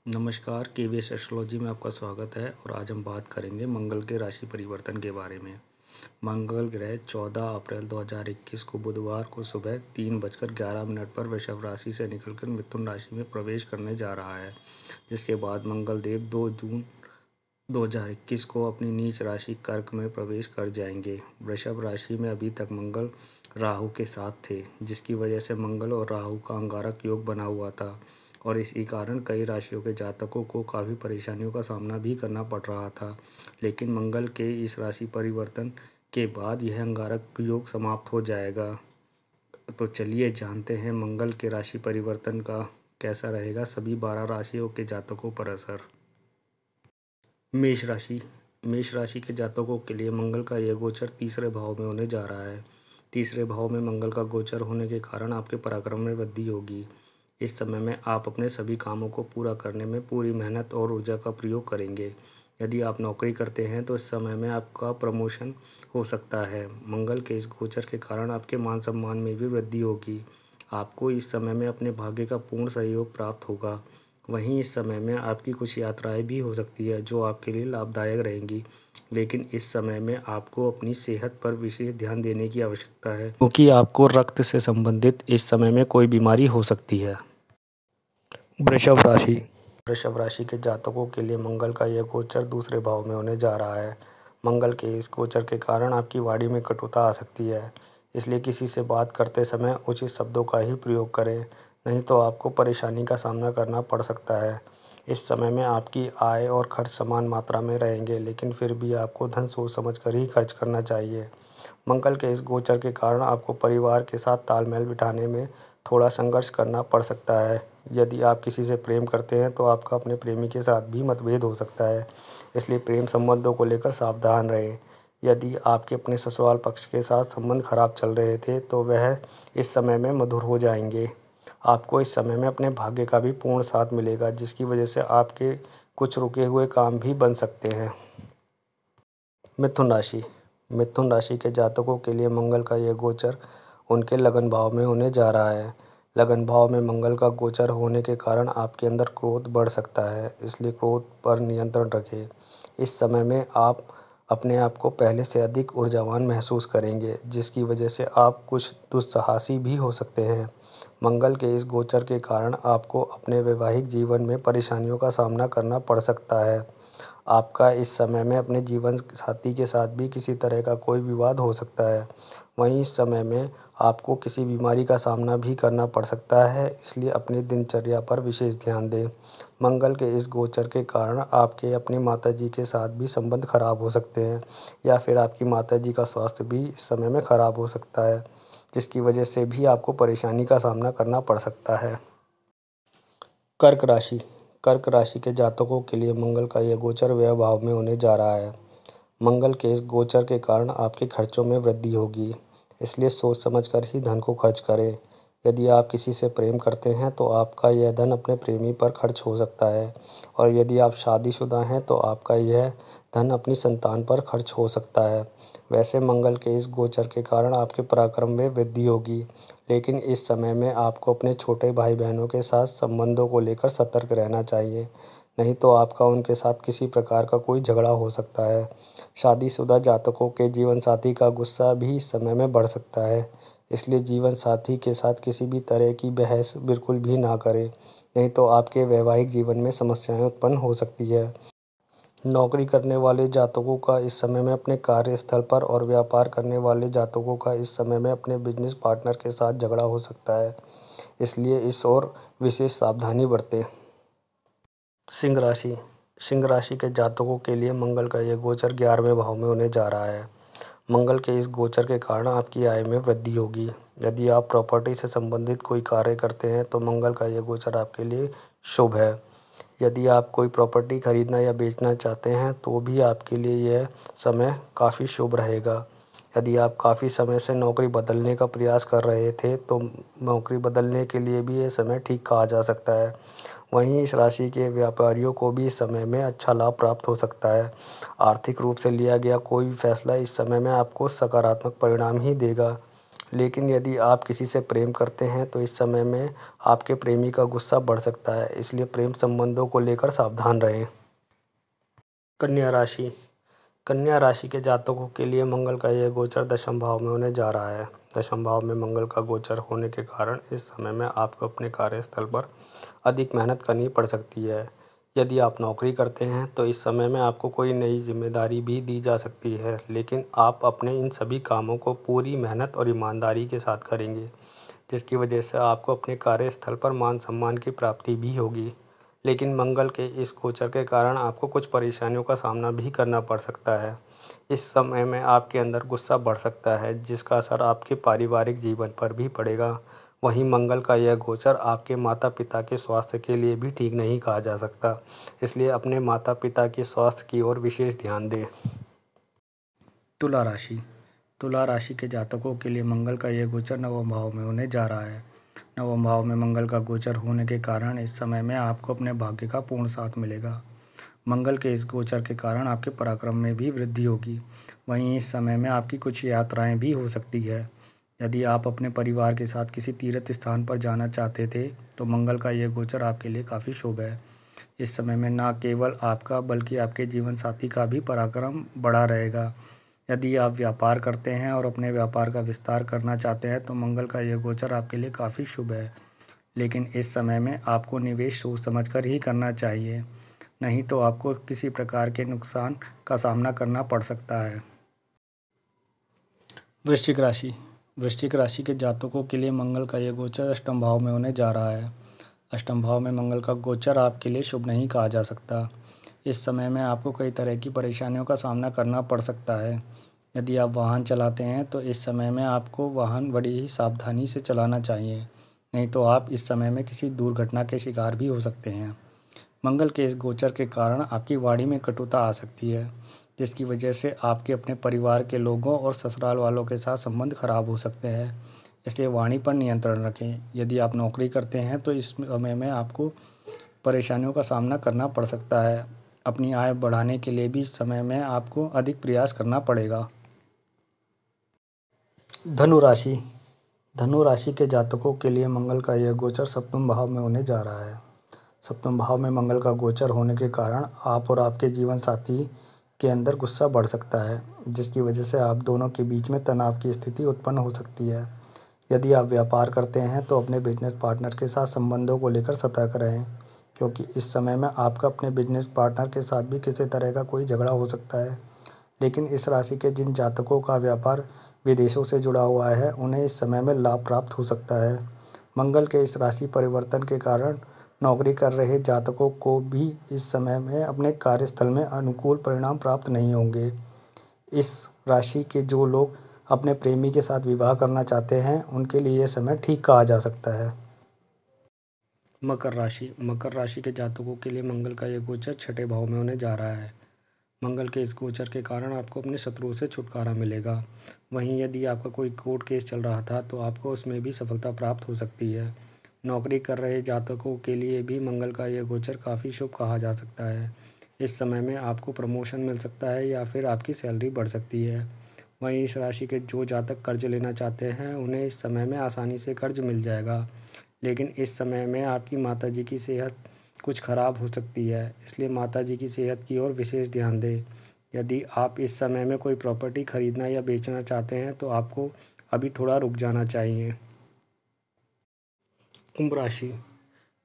नमस्कार, KVS astrology में आपका स्वागत है और आज हम बात करेंगे मंगल के राशि परिवर्तन के बारे में। मंगल ग्रह 14 अप्रैल 2021 को बुधवार को सुबह 3:11 पर वृषभ राशि से निकलकर मिथुन राशि में प्रवेश करने जा रहा है, जिसके बाद मंगल देव 2 जून 2021 को अपनी नीच राशि कर्क में प्रवेश कर जाएंगे। वृषभ राशि में अभी तक मंगल राहु के साथ थे, जिसकी वजह से मंगल और राहु का अंगारक योग बना हुआ था और इसी कारण कई राशियों के जातकों को काफ़ी परेशानियों का सामना भी करना पड़ रहा था। लेकिन मंगल के इस राशि परिवर्तन के बाद यह अंगारक योग समाप्त हो जाएगा। तो चलिए जानते हैं मंगल के राशि परिवर्तन का कैसा रहेगा सभी 12 राशियों के जातकों पर असर। मेष राशि के जातकों के लिए मंगल का यह गोचर तीसरे भाव में होने जा रहा है। तीसरे भाव में मंगल का गोचर होने के कारण आपके पराक्रम में वृद्धि होगी। इस समय में आप अपने सभी कामों को पूरा करने में पूरी मेहनत और ऊर्जा का प्रयोग करेंगे। यदि आप नौकरी करते हैं तो इस समय में आपका प्रमोशन हो सकता है। मंगल के इस गोचर के कारण आपके मान सम्मान में भी वृद्धि होगी। आपको इस समय में अपने भाग्य का पूर्ण सहयोग प्राप्त होगा। वहीं इस समय में आपकी कुछ यात्राएं भी हो सकती है जो आपके लिए लाभदायक रहेंगी, लेकिन इस समय में आपको अपनी सेहत पर विशेष ध्यान देने की आवश्यकता है, क्योंकि आपको रक्त से संबंधित इस समय में कोई बीमारी हो सकती है। वृषभ राशि के जातकों के लिए मंगल का यह गोचर दूसरे भाव में होने जा रहा है। मंगल के इस गोचर के कारण आपकी वाणी में कटुता आ सकती है, इसलिए किसी से बात करते समय उचित शब्दों का ही प्रयोग करें, नहीं तो आपको परेशानी का सामना करना पड़ सकता है। इस समय में आपकी आय और खर्च समान मात्रा में रहेंगे, लेकिन फिर भी आपको धन सोच समझ कर ही खर्च करना चाहिए। मंगल के इस गोचर के कारण आपको परिवार के साथ तालमेल बिठाने में थोड़ा संघर्ष करना पड़ सकता है। यदि आप किसी से प्रेम करते हैं तो आपका अपने प्रेमी के साथ भी मतभेद हो सकता है, इसलिए प्रेम संबंधों को लेकर सावधान रहें। यदि आपके अपने ससुराल पक्ष के साथ संबंध खराब चल रहे थे तो वह इस समय में मधुर हो जाएंगे। आपको इस समय में अपने भाग्य का भी पूर्ण साथ मिलेगा, जिसकी वजह से आपके कुछ रुके हुए काम भी बन सकते हैं। मिथुन राशि के जातकों के लिए मंगल का यह गोचर उनके लगन भाव में होने जा रहा है। लगन भाव में मंगल का गोचर होने के कारण आपके अंदर क्रोध बढ़ सकता है, इसलिए क्रोध पर नियंत्रण रखें। इस समय में आप अपने आप को पहले से अधिक ऊर्जावान महसूस करेंगे, जिसकी वजह से आप कुछ दुस्साहसी भी हो सकते हैं। मंगल के इस गोचर के कारण आपको अपने वैवाहिक जीवन में परेशानियों का सामना करना पड़ सकता है। आपका इस समय में अपने जीवन साथी के साथ भी किसी तरह का कोई विवाद हो सकता है। वहीं इस समय में आपको किसी बीमारी का सामना भी करना पड़ सकता है, इसलिए अपनी दिनचर्या पर विशेष ध्यान दें। मंगल के इस गोचर के कारण आपके अपनी माताजी के साथ भी संबंध खराब हो सकते हैं, या फिर आपकी माताजी का स्वास्थ्य भी इस समय में खराब हो सकता है, जिसकी वजह से भी आपको परेशानी का सामना करना पड़ सकता है। कर्क राशि के जातकों के लिए मंगल का यह गोचर व्यय भाव में होने जा रहा है। मंगल के इस गोचर के कारण आपके खर्चों में वृद्धि होगी, इसलिए सोच समझकर ही धन को खर्च करें। यदि आप किसी से प्रेम करते हैं तो आपका यह धन अपने प्रेमी पर खर्च हो सकता है, और यदि आप शादीशुदा हैं तो आपका यह धन अपनी संतान पर खर्च हो सकता है। वैसे मंगल के इस गोचर के कारण आपके पराक्रम में वृद्धि होगी, लेकिन इस समय में आपको अपने छोटे भाई बहनों के साथ संबंधों को लेकर सतर्क रहना चाहिए, नहीं तो आपका उनके साथ किसी प्रकार का कोई झगड़ा हो सकता है। शादीशुदा जातकों के जीवन साथी का गुस्सा भी इस समय में बढ़ सकता है, इसलिए जीवन साथी के साथ किसी भी तरह की बहस बिल्कुल भी ना करें, नहीं तो आपके वैवाहिक जीवन में समस्याएं उत्पन्न हो सकती है। नौकरी करने वाले जातकों का इस समय में अपने कार्यस्थल पर और व्यापार करने वाले जातकों का इस समय में अपने बिजनेस पार्टनर के साथ झगड़ा हो सकता है, इसलिए इस ओर विशेष सावधानी बरतें। सिंह राशि के जातकों के लिए मंगल का यह गोचर 11वें भाव में होने जा रहा है। मंगल के इस गोचर के कारण आपकी आय में वृद्धि होगी। यदि आप प्रॉपर्टी से संबंधित कोई कार्य करते हैं तो मंगल का यह गोचर आपके लिए शुभ है। यदि आप कोई प्रॉपर्टी खरीदना या बेचना चाहते हैं तो भी आपके लिए यह समय काफ़ी शुभ रहेगा। यदि आप काफ़ी समय से नौकरी बदलने का प्रयास कर रहे थे तो नौकरी बदलने के लिए भी ये समय ठीक कहा जा सकता है। वहीं इस राशि के व्यापारियों को भी इस समय में अच्छा लाभ प्राप्त हो सकता है। आर्थिक रूप से लिया गया कोई भी फैसला इस समय में आपको सकारात्मक परिणाम ही देगा, लेकिन यदि आप किसी से प्रेम करते हैं तो इस समय में आपके प्रेमी का गुस्सा बढ़ सकता है, इसलिए प्रेम संबंधों को लेकर सावधान रहें। कन्या राशि। कन्या राशि के जातकों के लिए मंगल का यह गोचर दशम भाव में होने जा रहा है। दशम भाव में मंगल का गोचर होने के कारण इस समय में आपको अपने कार्यस्थल पर अधिक मेहनत करनी पड़ सकती है। यदि आप नौकरी करते हैं तो इस समय में आपको कोई नई जिम्मेदारी भी दी जा सकती है, लेकिन आप अपने इन सभी कामों को पूरी मेहनत और ईमानदारी के साथ करेंगे, जिसकी वजह से आपको अपने कार्यस्थल पर मान सम्मान की प्राप्ति भी होगी। लेकिन मंगल के इस गोचर के कारण आपको कुछ परेशानियों का सामना भी करना पड़ सकता है। इस समय में आपके अंदर गुस्सा बढ़ सकता है, जिसका असर आपके पारिवारिक जीवन पर भी पड़ेगा। वहीं मंगल का यह गोचर आपके माता पिता के स्वास्थ्य के लिए भी ठीक नहीं कहा जा सकता, इसलिए अपने माता पिता के स्वास्थ्य की ओर विशेष ध्यान दें। तुला राशि। तुला राशि के जातकों के लिए मंगल का यह गोचर नवम भाव में होने जा रहा है। नवम भाव में मंगल का गोचर होने के कारण इस समय में आपको अपने भाग्य का पूर्ण साथ मिलेगा। मंगल के इस गोचर के कारण आपके पराक्रम में भी वृद्धि होगी। वहीं इस समय में आपकी कुछ यात्राएं भी हो सकती है। यदि आप अपने परिवार के साथ किसी तीर्थ स्थान पर जाना चाहते थे तो मंगल का यह गोचर आपके लिए काफ़ी शुभ है। इस समय में न केवल आपका बल्कि आपके जीवन साथी का भी पराक्रम बढ़ा रहेगा। यदि आप व्यापार करते हैं और अपने व्यापार का विस्तार करना चाहते हैं तो मंगल का यह गोचर आपके लिए काफ़ी शुभ है, लेकिन इस समय में आपको निवेश सोच समझकर ही करना चाहिए, नहीं तो आपको किसी प्रकार के नुकसान का सामना करना पड़ सकता है। वृश्चिक राशि। वृश्चिक राशि के जातकों के लिए मंगल का यह गोचर अष्टम भाव में होने जा रहा है। अष्टम भाव में मंगल का गोचर आपके लिए शुभ नहीं कहा जा सकता। इस समय में आपको कई तरह की परेशानियों का सामना करना पड़ सकता है। यदि आप वाहन चलाते हैं तो इस समय में आपको वाहन बड़ी ही सावधानी से चलाना चाहिए, नहीं तो आप इस समय में किसी दुर्घटना के शिकार भी हो सकते हैं। मंगल के इस गोचर के कारण आपकी वाणी में कटुता आ सकती है, जिसकी वजह से आपके अपने परिवार के लोगों और ससुराल वालों के साथ संबंध खराब हो सकते हैं, इसलिए वाणी पर नियंत्रण रखें। यदि आप नौकरी करते हैं तो इस समय में आपको परेशानियों का सामना करना पड़ सकता है। अपनी आय बढ़ाने के लिए भी इस समय में आपको अधिक प्रयास करना पड़ेगा। धनु राशि। धनु राशि के जातकों के लिए मंगल का यह गोचर सप्तम भाव में होने जा रहा है। सप्तम भाव में मंगल का गोचर होने के कारण आप और आपके जीवन साथी के अंदर गुस्सा बढ़ सकता है, जिसकी वजह से आप दोनों के बीच में तनाव की स्थिति उत्पन्न हो सकती है। यदि आप व्यापार करते हैं तो अपने बिजनेस पार्टनर के साथ संबंधों को लेकर सतर्क रहें, क्योंकि इस समय में आपका अपने बिजनेस पार्टनर के साथ भी किसी तरह का कोई झगड़ा हो सकता है। लेकिन इस राशि के जिन जातकों का व्यापार विदेशों से जुड़ा हुआ है उन्हें इस समय में लाभ प्राप्त हो सकता है। मंगल के इस राशि परिवर्तन के कारण नौकरी कर रहे जातकों को भी इस समय में अपने कार्यस्थल में अनुकूल परिणाम प्राप्त नहीं होंगे। इस राशि के जो लोग अपने प्रेमी के साथ विवाह करना चाहते हैं उनके लिए यह समय ठीक कहा जा सकता है। मकर राशि। मकर राशि के जातकों के लिए मंगल का यह गोचर छठे भाव में होने जा रहा है। मंगल के इस गोचर के कारण आपको अपने शत्रुओं से छुटकारा मिलेगा। वहीं यदि आपका कोई कोर्ट केस चल रहा था तो आपको उसमें भी सफलता प्राप्त हो सकती है। नौकरी कर रहे जातकों के लिए भी मंगल का यह गोचर काफ़ी शुभ कहा जा सकता है। इस समय में आपको प्रमोशन मिल सकता है या फिर आपकी सैलरी बढ़ सकती है। वहीं इस राशि के जो जातक कर्ज लेना चाहते हैं उन्हें इस समय में आसानी से कर्ज मिल जाएगा, लेकिन इस समय में आपकी माताजी की सेहत कुछ खराब हो सकती है, इसलिए माताजी की सेहत की ओर विशेष ध्यान दें। यदि आप इस समय में कोई प्रॉपर्टी खरीदना या बेचना चाहते हैं तो आपको अभी थोड़ा रुक जाना चाहिए। कुंभ राशि।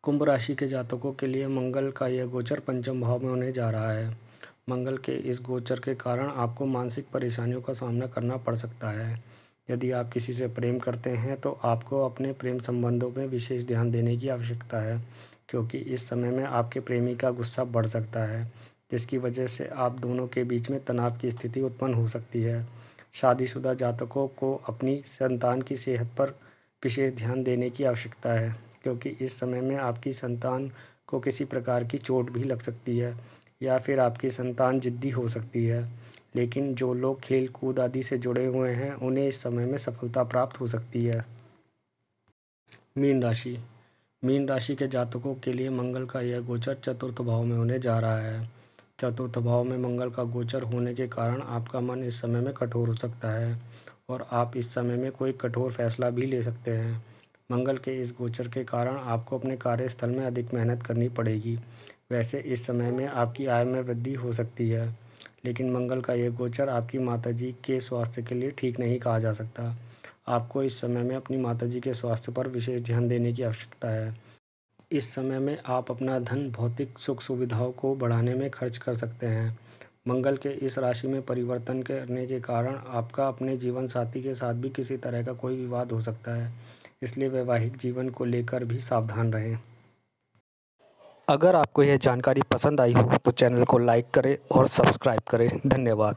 कुंभ राशि के जातकों के लिए मंगल का यह गोचर पंचम भाव में होने जा रहा है। मंगल के इस गोचर के कारण आपको मानसिक परेशानियों का सामना करना पड़ सकता है। यदि आप किसी से प्रेम करते हैं तो आपको अपने प्रेम संबंधों में विशेष ध्यान देने की आवश्यकता है, क्योंकि इस समय में आपके प्रेमी का गुस्सा बढ़ सकता है, जिसकी वजह से आप दोनों के बीच में तनाव की स्थिति उत्पन्न हो सकती है। शादीशुदा जातकों को अपनी संतान की सेहत पर विशेष ध्यान देने की आवश्यकता है, क्योंकि इस समय में आपकी संतान को किसी प्रकार की चोट भी लग सकती है या फिर आपकी संतान जिद्दी हो सकती है। लेकिन जो लोग खेल कूद आदि से जुड़े हुए हैं उन्हें इस समय में सफलता प्राप्त हो सकती है। मीन राशि। मीन राशि के जातकों के लिए मंगल का यह गोचर चतुर्थ भाव में होने जा रहा है। चतुर्थ भाव में मंगल का गोचर होने के कारण आपका मन इस समय में कठोर हो सकता है और आप इस समय में कोई कठोर फैसला भी ले सकते हैं। मंगल के इस गोचर के कारण आपको अपने कार्यस्थल में अधिक मेहनत करनी पड़ेगी। वैसे इस समय में आपकी आय में वृद्धि हो सकती है, लेकिन मंगल का यह गोचर आपकी माताजी के स्वास्थ्य के लिए ठीक नहीं कहा जा सकता। आपको इस समय में अपनी माताजी के स्वास्थ्य पर विशेष ध्यान देने की आवश्यकता है। इस समय में आप अपना धन भौतिक सुख सुविधाओं को बढ़ाने में खर्च कर सकते हैं। मंगल के इस राशि में परिवर्तन करने के कारण आपका अपने जीवन साथी के साथ भी किसी तरह का कोई विवाद हो सकता है, इसलिए वैवाहिक जीवन को लेकर भी सावधान रहें। अगर आपको यह जानकारी पसंद आई हो तो चैनल को लाइक करें और सब्सक्राइब करें। धन्यवाद।